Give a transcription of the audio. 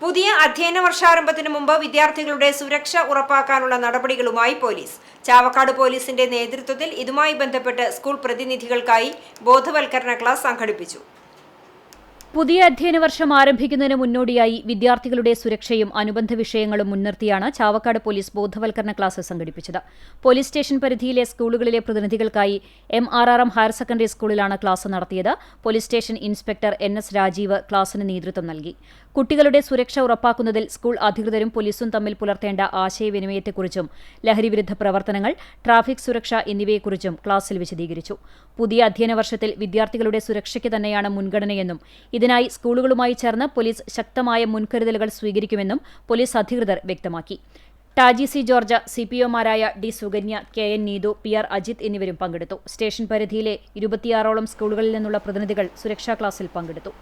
പുതിയ അധ്യയന വർഷാരംഭത്തിനു മുമ്പ് വിദ്യാർത്ഥികളുടെ സുരക്ഷ ഉറപ്പാക്കാനുള്ള നടപടികളുമായി പോലീസ്. ചാവക്കാട് പോലീസിന്റെ നേതൃത്വത്തിൽ ഇതുമായി ബന്ധപ്പെട്ട് സ്കൂൾ പ്രതിനിധികൾക്കായി ബോധവൽക്കരണ ക്ലാസ് സംഘടിപ്പിച്ചു. പുതിയ അധ്യയന വർഷം ആരംഭിക്കുന്നതിന് മുന്നോടിയായി വിദ്യാർത്ഥികളുടെ സുരക്ഷയും അനുബന്ധ വിഷയങ്ങളും മുൻനിർത്തിയാണ് ചാവക്കാട് പോലീസ് ബോധവൽക്കരണ ക്ലാസ് സംഘടിപ്പിച്ചത്. പോലീസ് സ്റ്റേഷൻ പരിധിയിലെ സ്കൂളുകളിലെ പ്രതിനിധികൾക്കായി MRRM ഹയർ സെക്കൻഡറി സ്കൂളിലാണ് ക്ലാസ് നടത്തിയത്. Police station inspector NS Rajeev ക്ലാസിന് നേതൃത്വം നൽകി. കുട്ടികളുടെ സുരക്ഷ ഉറപ്പാക്കുന്നതിൽ സ്കൂൾ അധികൃതരും പോലീസും തമ്മിൽ പുലർത്തേണ്ട ആശയവിനിമയത്തെക്കുറിച്ചും ലഹരിവിരുദ്ധ പ്രവർത്തനങ്ങൾ, ട്രാഫിക് സുരക്ഷ എന്നിവയെക്കുറിച്ചും ക്ലാസിൽ വിശദീകരിച്ചു. പുതിയ അധ്യയന വർഷത്തിൽ വിദ്യാർത്ഥികളുടെ സുരക്ഷയ്ക്ക് തന്നെയാണ് മുൻഗണനയെന്നും ഇതിനായി സ്കൂളുകളുമായി ചേർന്ന് പോലീസ് ശക്തമായ മുൻകരുതലുകൾ സ്വീകരിക്കുമെന്നും പോലീസ് അധികൃതർ വ്യക്തമാക്കി. ടാജി C. ജോർജ്, CPOമാരായ D. Sukanya, KN Neethu, PR Ajith എന്നിവരും പങ്കെടുത്തു. സ്റ്റേഷൻ പരിധിയിലെ 26ഓളം സ്കൂളുകളിൽ നിന്നുള്ള പ്രതിനിധികൾ സുരക്ഷാ ക്ലാസിൽ പങ്കെടുത്തു.